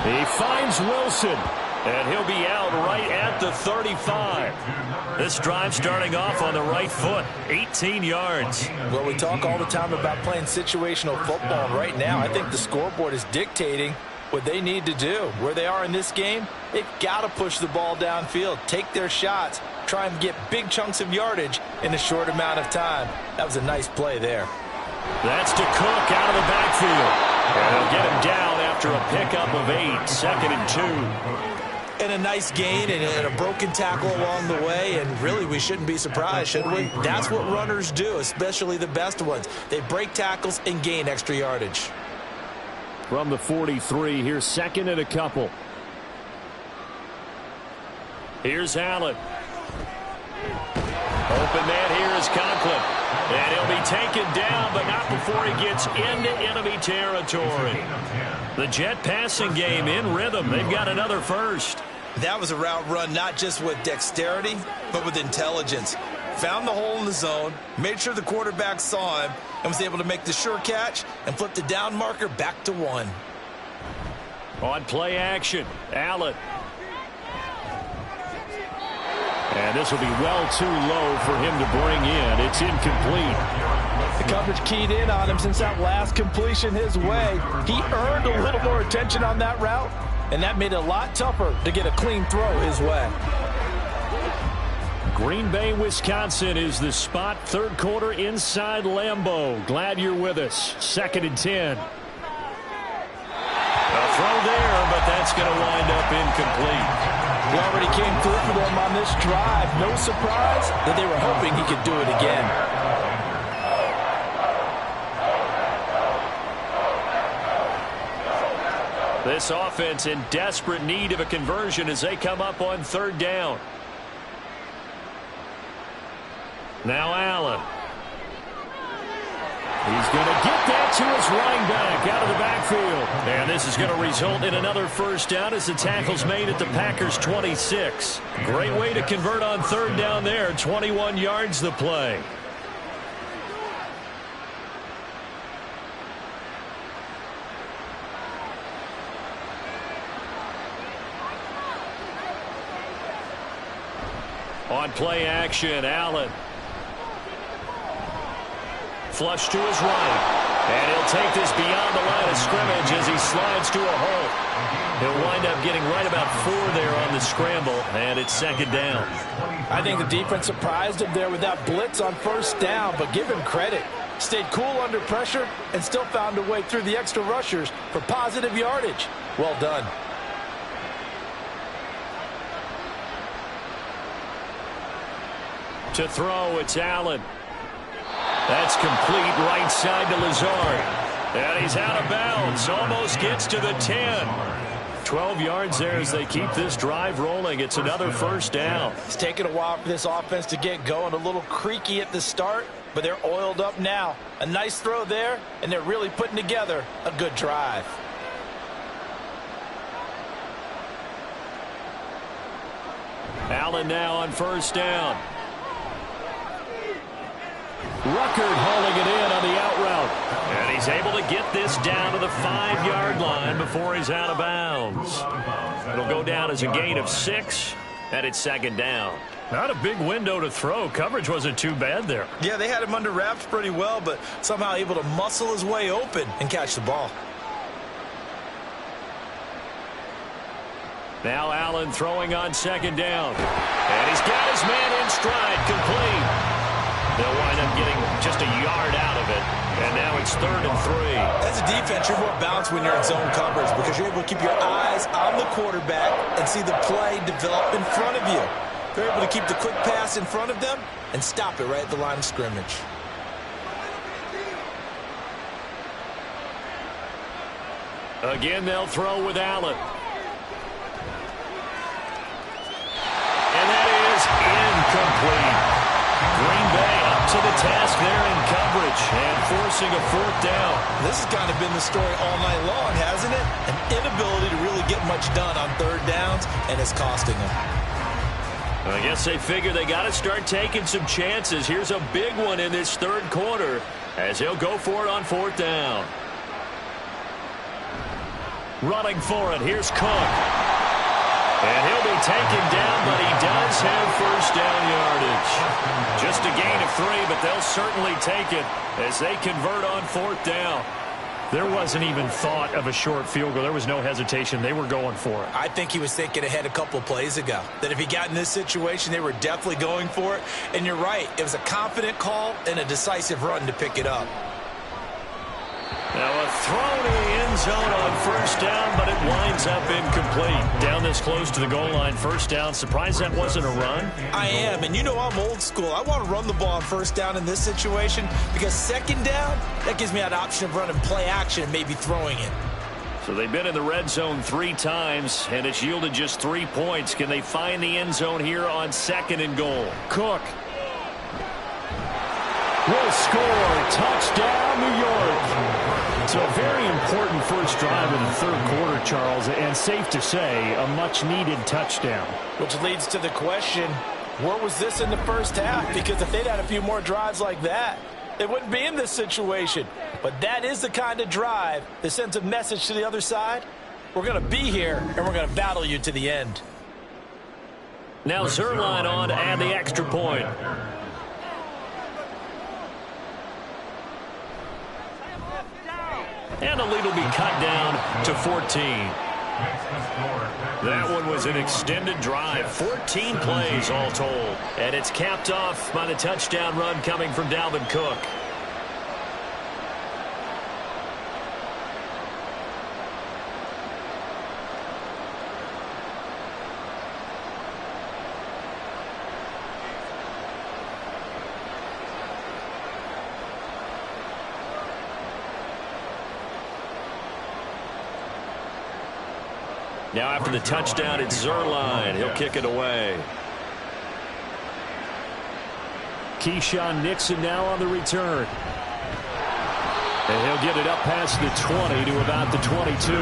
He finds Wilson. And he'll be out right at the 35. This drive starting off on the right foot, 18 yards.
Well, we talk all the time about playing situational football. Right now, I think the scoreboard is dictating what they need to do. Where they are in this game, they've got to push the ball downfield, take their shots, try and get big chunks of yardage in a short amount of time. That was a nice play there.
That's to Cook out of the backfield. And they'll get him down after a pickup of 8, 2nd and 2.
And a nice gain and a broken tackle along the way, and really we shouldn't be surprised, should we? That's what runners do, especially the best ones. They break tackles and gain extra yardage.
From the 43, here's 2nd and a couple. Here's Allen. Open man here is Conklin. And he'll be taken down, but not before he gets into enemy territory. The Jet passing game in rhythm. They've got another first.
That was a route run not just with dexterity, but with intelligence. Found the hole in the zone, made sure the quarterback saw him, and was able to make the sure catch and flip the down marker back to 1.
On play action, Allen. And this will be well too low for him to bring in. It's incomplete.
The coverage keyed in on him since that last completion his way. He earned a little more attention on that route, and that made it a lot tougher to get a clean throw his way.
Green Bay, Wisconsin is the spot. 3rd quarter inside Lambeau. Glad you're with us. 2nd and 10. A throw there, but that's going to wind up incomplete.
He already came through for them on this drive. No surprise that they were hoping he could do it again.
This offense in desperate need of a conversion as they come up on 3rd down. Now Allen. He's going to get that to his running back out of the backfield. And this is going to result in another first down as the tackle's made at the Packers' 26. Great way to convert on 3rd down there. 21 yards the play. On play action, Allen. Flush to his right. And he'll take this beyond the line of scrimmage as he slides to a hole. He'll wind up getting right about 4 there on the scramble, and it's 2nd down.
I think the defense surprised him there with that blitz on 1st down, but give him credit. Stayed cool under pressure and still found a way through the extra rushers for positive yardage. Well done.
To throw, it's Allen. That's complete right side to Lazard. And he's out of bounds. Almost gets to the 10. 12 yards there as they keep this drive rolling. It's another first down.
It's taken a while for this offense to get going. A little creaky at the start, but they're oiled up now. A nice throw there, and they're really putting together a good drive.
Allen now on first down. Ruckert hauling it in on the out route. And he's able to get this down to the 5-yard line before he's out of bounds. It'll go down as a gain of 6, and it's 2nd down. Not a big window to throw. Coverage wasn't too bad there.
Yeah, they had him under wraps pretty well, but somehow able to muscle his way open and catch the ball.
Now Allen throwing on 2nd down. And he's got his man in stride, complete. They'll wind up getting just a yard out of it. And now it's 3rd and 3.
As a defense, you're more balanced when you're in zone coverage because you're able to keep your eyes on the quarterback and see the play develop in front of you. They're able to keep the quick pass in front of them and stop it right at the line of scrimmage.
Again, they'll throw with Allen. And that is incomplete. Green Bay up to the task there in coverage and forcing a 4th down.
This has kind of been the story all night long, hasn't it? An inability to really get much done on 3rd downs, and it's costing them.
I guess they figure they got to start taking some chances. Here's a big one in this 3rd quarter as he'll go for it on 4th down. Running for it, here's Cook. And he'll be taken down, but he does have first down yardage. Just a gain of 3, but they'll certainly take it as they convert on 4th down.
There wasn't even thought of a short field goal. There was no hesitation. They were going for it.
I think he was thinking ahead a couple plays ago, that if he got in this situation, they were definitely going for it. And you're right. It was a confident call and a decisive run to pick it up.
Now a throw to the end zone on first down, but it winds up incomplete.
Down this close to the goal line, first down. Surprised that wasn't a run?
I am, and you know I'm old school. I want to run the ball on first down in this situation because second down, that gives me that option of running play action and maybe throwing it.
So they've been in the red zone 3 times, and it's yielded just 3 points. Can they find the end zone here on 2nd and goal?
Cook will score. Touchdown, New York. So a very important first drive in the 3rd quarter, Charles, and safe to say, a much-needed touchdown.
Which leads to the question, where was this in the first half? Because if they'd had a few more drives like that, they wouldn't be in this situation. But that is the kind of drive that sends a message to the other side. We're going to be here, and we're going to battle you to the end.
Now Zerline on to add the extra point. And the lead will be cut down to 14. That one was an extended drive. 14 plays all told. And it's capped off by the touchdown run coming from Dalvin Cook. Now after the touchdown, it's Zerline. He'll kick it away.
Keyshawn Nixon now on the return. And he'll get it up past the 20 to about the 22.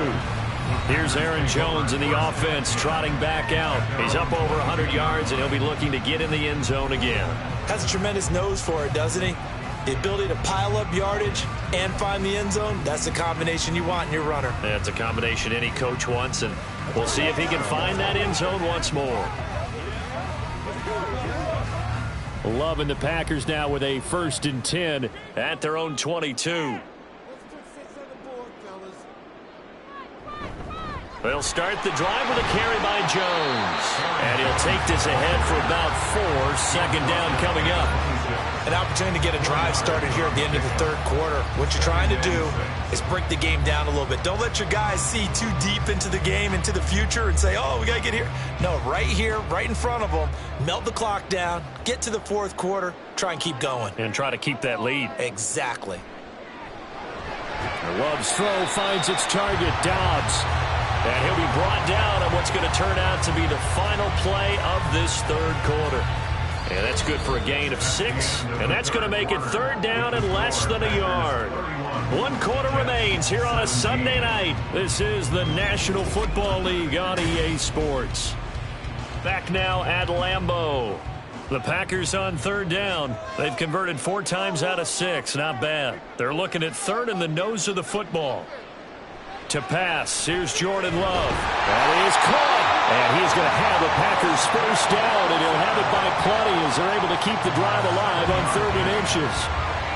Here's Aaron Jones in the offense trotting back out. He's up over 100 yards, and he'll be looking to get in the end zone again.
Has a tremendous nose for it, doesn't he? The ability to pile up yardage and find the end zone, that's the combination you want in your runner.
That's a combination any coach wants, and we'll see if he can find that end zone once more.
Loving the Packers now with a 1st and 10
at their own 22. They'll start the drive with a carry by Jones. And he'll take this ahead for about 4. Second down coming up.
An opportunity to get a drive started here at the end of the 3rd quarter. What you're trying to do is break the game down a little bit. Don't let your guys see too deep into the game, into the future, and say, oh, we got to get here. No, right here, right in front of them, melt the clock down, get to the 4th quarter, try and keep going.
And try to keep that lead.
Exactly.
Love's throw finds its target, Dobbs.
And he'll be brought down on what's going to turn out to be the final play of this 3rd quarter. And that's good for a gain of 6. And that's going to make it 3rd down and less than a yard. 1 quarter remains here on a Sunday night. This is the National Football League on EA Sports. Back now at Lambeau. The Packers on 3rd down. They've converted 4 times out of 6. Not bad. They're looking at 3rd in the nose of the football. To pass, here's Jordan Love. That is caught. And he's going to have the Packers first down, and he'll have it by plenty as they're able to keep the drive alive on 3rd and inches.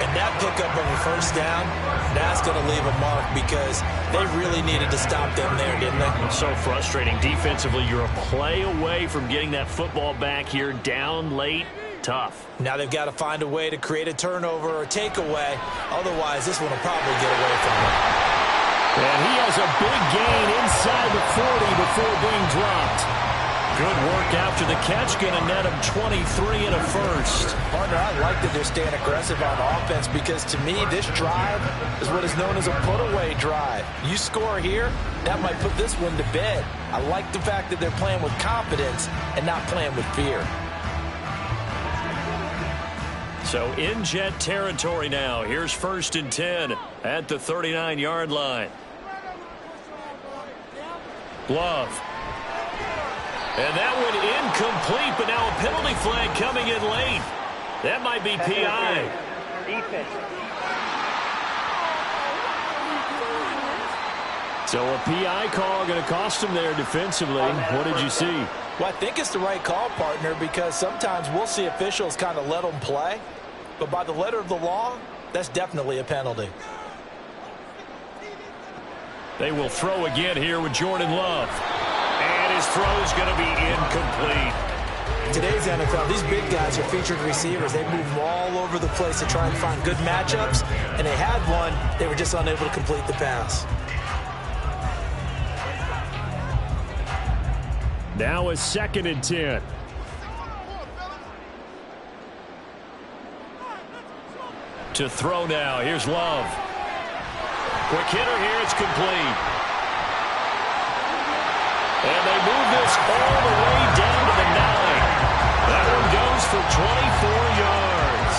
And that pickup of a first down, that's going to leave a mark because they really needed to stop them there, didn't they?
It's so frustrating. Defensively, you're a play away from getting that football back here down late. Tough.
Now they've got to find a way to create a turnover or takeaway. Otherwise, this one will probably get away from them.
And he has a big gain inside the 40 before being dropped.
Good work after the catch. Going to net him 23 and a first.
Partner, I like that they're staying aggressive on offense because to me, this drive is what is known as a put-away drive. You score here, that might put this one to bed. I like the fact that they're playing with confidence and not playing with fear.
So in Jet territory now. Here's 1st and 10 at the 39-yard line. Love. And that one incomplete, but now a penalty flag coming in late. That might be PI. So a PI call going to cost him there defensively. What did you see?
Well, I think it's the right call, partner, because sometimes we'll see officials kind of let them play. But by the letter of the law, that's definitely a penalty.
They will throw again here with Jordan Love. And his throw's going to be incomplete.
Today's NFL, these big guys are featured receivers. They move all over the place to try and find good matchups. And they had one. They were just unable to complete the pass.
Now a 2nd and 10. To throw now. Here's Love. Quick hitter here. It's complete. And they move this all the way down to the 9. That one goes for 24 yards.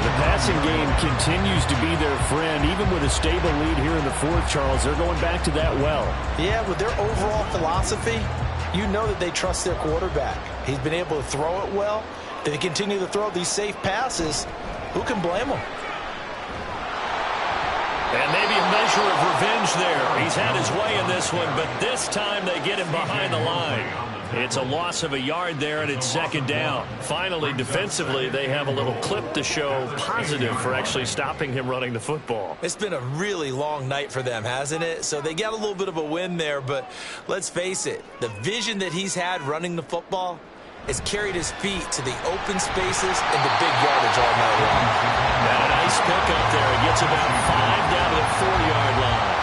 The passing game continues to be their friend. Even with a stable lead here in the 4th, Charles, they're going back to that well.
Yeah, with their overall philosophy, you know that they trust their quarterback. He's been able to throw it well. If they continue to throw these safe passes, who can blame them?
And maybe a measure of revenge there. He's had his way in this one, but this time they get him behind the line. It's a loss of a yard there, and it's 2nd down. Finally, defensively, they have a little clip to show positive for actually stopping him running the football.
It's been a really long night for them, hasn't it? So they got a little bit of a win there, but let's face it, the vision that he's had running the football has carried his feet to the open spaces and the big yardage all night long.
And a nice pickup there. It gets about 5 down to the 4-yard line.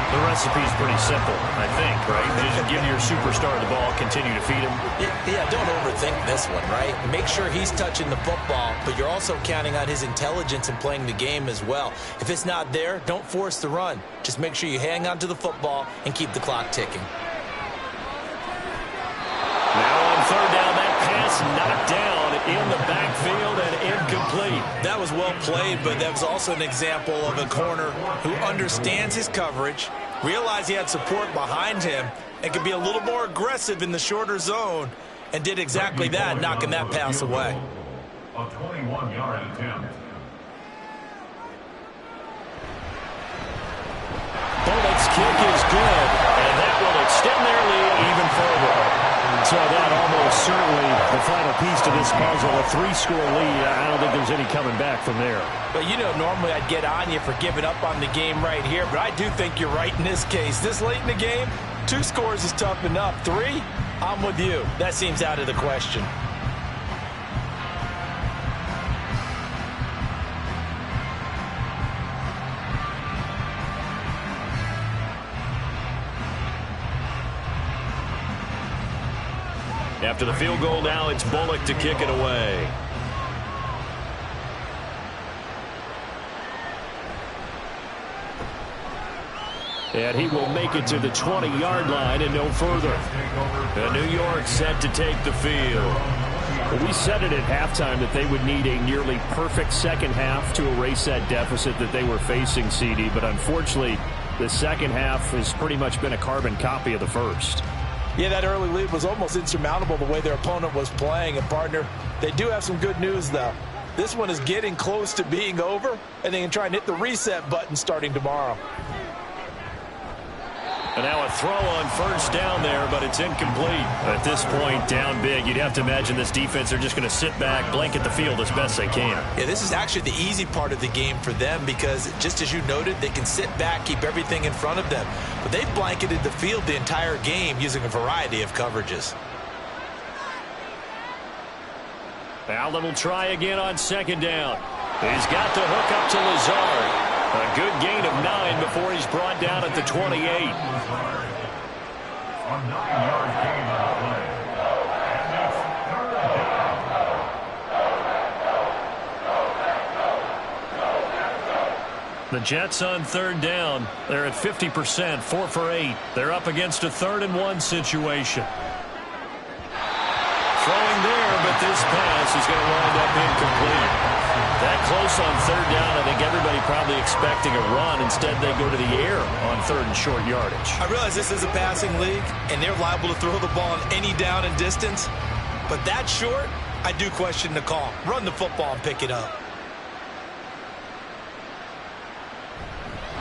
The recipe's pretty simple, I think, right? Just give your superstar the ball, continue to feed him.
Yeah, don't overthink this one, right? Make sure he's touching the football, but you're also counting on his intelligence in playing the game as well. If it's not there, don't force the run. Just make sure you hang on to the football and keep the clock ticking.
Now on 3rd down, that pass knocked down in the backfield and incomplete.
That was well played, but that was also an example of a corner who understands his coverage, realized he had support behind him, and could be a little more aggressive in the shorter zone, and did exactly that, knocking that pass away.
A 21-yard attempt.
Bullock's kick is good, and that will extend their lead even further. So that almost certainly the final piece to this puzzle, a 3-score lead. I don't think there's any coming back from there.
But, you know, normally I'd get on you for giving up on the game right here, but I do think you're right in this case. This late in the game, 2 scores is tough enough. 3, I'm with you. That seems out of the question.
After the field goal now, it's Bullock to kick it away. And he will make it to the 20-yard line and no further. And New York set to take the field. Well, we said it at halftime that they would need a nearly perfect second half to erase that deficit that they were facing, CD. But unfortunately, the second half has pretty much been a carbon copy of the first.
Yeah, that early lead was almost insurmountable the way their opponent was playing. And, partner, they do have some good news, though. This one is getting close to being over, and they can try and hit the reset button starting tomorrow.
And now a throw on 1st down there, but it's incomplete. At this point, down big, you'd have to imagine this defense, they're just going to sit back, blanket the field as best they can.
Yeah, this is actually the easy part of the game for them because, just as you noted, they can sit back, keep everything in front of them. But they've blanketed the field the entire game using a variety of coverages.
Allen will try again on 2nd down. He's got the hook up to Lazard. A good gain of 9 before he's brought down at the 28.
A 9-yard gain on the play. And it's 3rd down.
The Jets on 3rd down. They're at 50%, 4 for 8. They're up against a 3rd and 1 situation. Throwing there, but this pass is going to wind up incomplete. That close on 3rd down, I think everybody probably expecting a run. Instead, they go to the air on 3rd and short yardage.
I realize this is a passing league, and they're liable to throw the ball on any down and distance. But that short, I do question the call. Run the football and pick it up.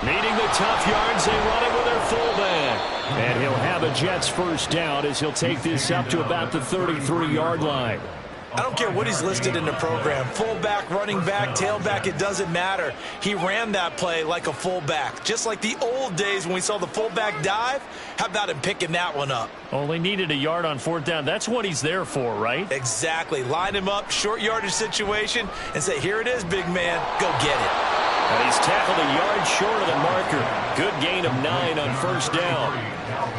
Needing the tough yards, they run it with their fullback. And he'll have a Jets first down as he'll take this up to about the 33-yard line.
I don't care what he's listed in the program. Fullback, running back, tailback, it doesn't matter. He ran that play like a fullback. Just like the old days when we saw the fullback dive. How about him picking that one up?
Only needed a yard on fourth down. That's what he's there for, right?
Exactly. Line him up, short yardage situation, and say, here it is, big man. Go get it.
And he's tackled a yard short of the marker. Good gain of 9 on first down.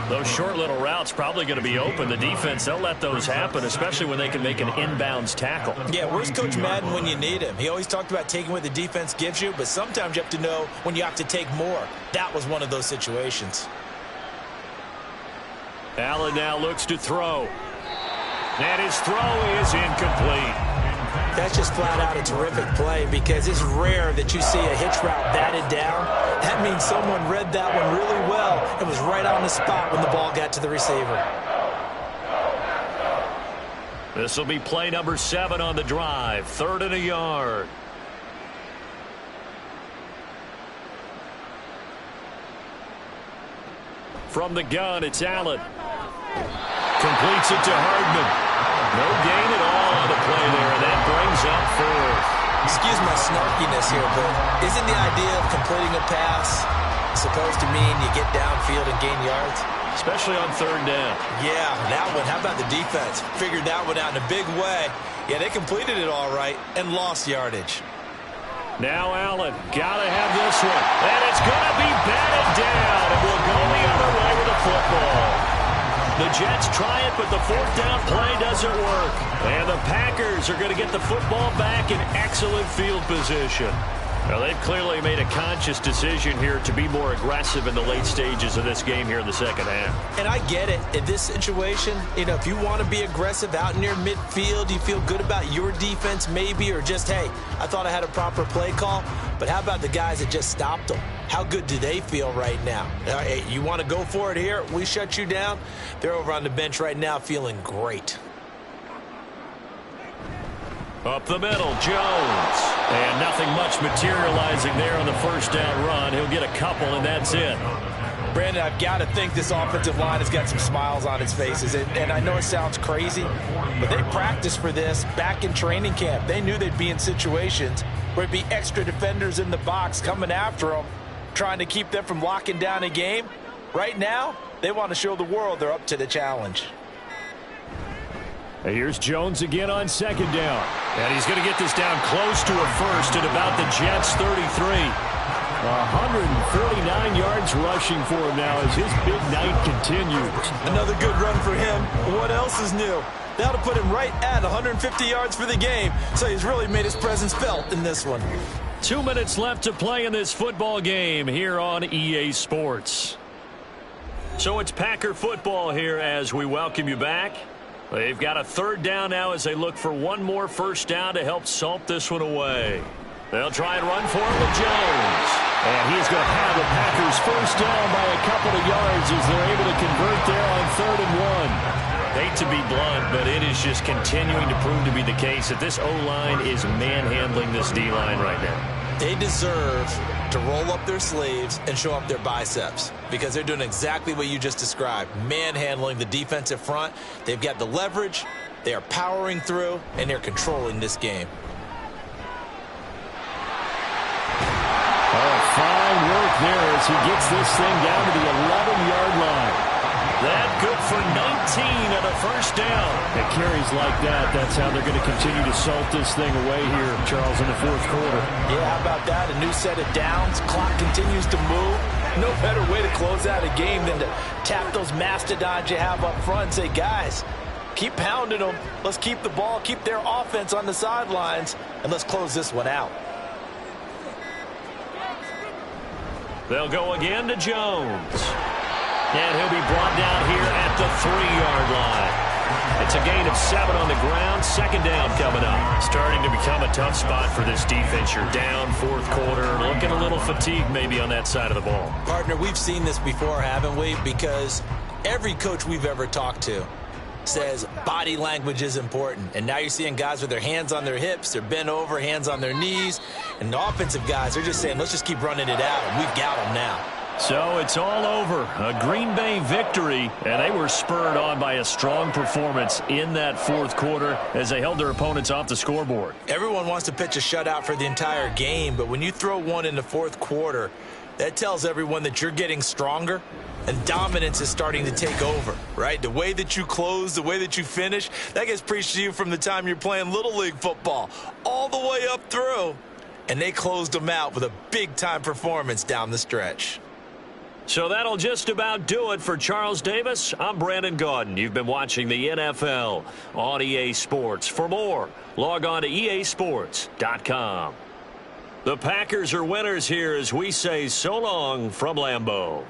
Those short little routes probably going to be open. The defense, they'll let those happen, especially when they can make an inbounds tackle.
Yeah, where's Coach Madden when you need him? He always talked about taking what the defense gives you, but sometimes you have to know when you have to take more. That was one of those situations.
Allen now looks to throw. And his throw is incomplete.
That's just flat out a terrific play because it's rare that you see a hitch route batted down. That means someone read that one really well and was right on the spot when the ball got to the receiver.
This will be play number 7 on the drive. 3rd and a yard. From the gun, it's Allen. Completes it to Hardman. No gain at all on the play there, and that brings up 4th.
Excuse my snarkiness here, but isn't the idea of completing a pass supposed to mean you get downfield and gain yards?
Especially on 3rd down.
Yeah, that one. How about the defense? Figured that one out in a big way. Yeah, they completed it all right and lost yardage.
Now Allen, gotta have this one. And it's gonna be batted down, and we'll go the other way with the football. The Jets try it, but the 4th down play doesn't work. And the Packers are going to get the football back in excellent field position. Now, they've clearly made a conscious decision here to be more aggressive in the late stages of this game here in the second half.
And I get it. In this situation, if you want to be aggressive out near midfield, you feel good about your defense maybe, or just, hey, I thought I had a proper play call. But how about the guys that just stopped them? How good do they feel right now? Hey, you want to go for it here? We shut you down? They're over on the bench right now feeling great.
Up the middle, Jones. And nothing much materializing there on the first down run. He'll get a couple, and that's it.
Brandon, I've got to think this offensive line has got some smiles on its faces. And I know it sounds crazy, but they practiced for this back in training camp. They knew they'd be in situations where it'd be extra defenders in the box coming after them, trying to keep them from locking down a game. Right now, they want to show the world they're up to the challenge.
Here's Jones again on 2nd down. And he's going to get this down close to a first at about the Jets' 33. 139 yards rushing for him now as his big night continues.
Another good run for him. What else is new? That'll put him right at 150 yards for the game, so he's really made his presence felt in this one.
2 minutes left to play in this football game here on EA Sports. So it's Packer football here as we welcome you back. They've got a 3rd down now as they look for one more first down to help salt this one away. They'll try and run for it with Jones. And he's going to have the Packers first down by a couple of yards as they're able to convert there on 3rd and 1. Hate to be blunt, but it is just continuing to prove to be the case that this O-line is manhandling this D-line right now.
They deserve to roll up their sleeves and show up their biceps because they're doing exactly what you just described, manhandling the defensive front. They've got the leverage, they are powering through, and they're controlling this game.
Oh, fine work there as he gets this thing down to the 11-yard line. That good for 19 and a first down. It carries like that. That's how they're going to continue to salt this thing away here, Charles, in the 4th quarter.
Yeah, how about that? A new set of downs. Clock continues to move. No better way to close out a game than to tap those mastodons you have up front and say, guys, keep pounding them. Let's keep the ball, keep their offense on the sidelines, and let's close this one out.
They'll go again to Jones. And he'll be brought down here at the 3-yard line. It's a gain of 7 on the ground. 2nd down coming up. Starting to become a tough spot for this defense. You're down 4th quarter. Looking a little fatigued maybe on that side of the ball.
Partner, we've seen this before, haven't we? Because every coach we've ever talked to says body language is important. And now you're seeing guys with their hands on their hips, they're bent over, hands on their knees. And the offensive guys, they're just saying, let's just keep running it out, and we've got them now.
So it's all over. A Green Bay victory, and they were spurred on by a strong performance in that fourth quarter as they held their opponents off the scoreboard.
Everyone wants to pitch a shutout for the entire game, but when you throw one in the fourth quarter, that tells everyone that you're getting stronger and dominance is starting to take over, right? The way that you close, the way that you finish, that gets preached to you from the time you're playing Little League football all the way up through. And they closed them out with a big-time performance down the stretch.
So that'll just about do it for Charles Davis. I'm Brandon Gaudin. You've been watching the NFL on EA Sports. For more, log on to easports.com. The Packers are winners here as we say so long from Lambeau.